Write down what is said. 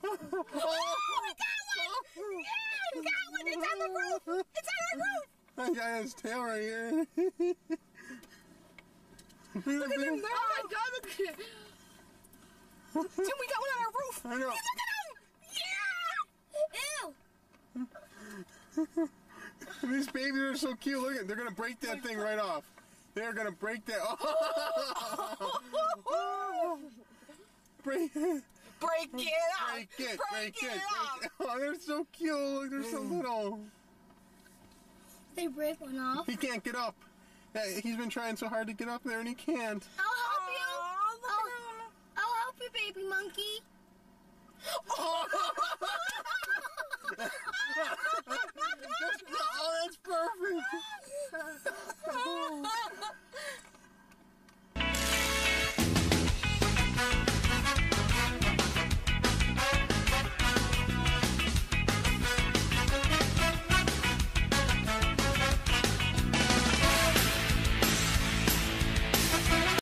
Oh, we got one! Yeah, we got one! It's on the roof! It's on our roof! I got his tail right here. Look at him there! Oh my god, look at him! Dude, we got one on our roof! I know. Hey, look at him! Yeah! Ew! These babies are so cute. Look at, they're gonna break that thing right off. They're gonna break that. Oh. Break it. Break it off! Break it. Break it off! Oh, they're so cute. Look, they're so little. They break one off. He can't get up. He's been trying so hard to get up there and he can't. I'll help you. Aw, look at him. I'll help you, baby monkey.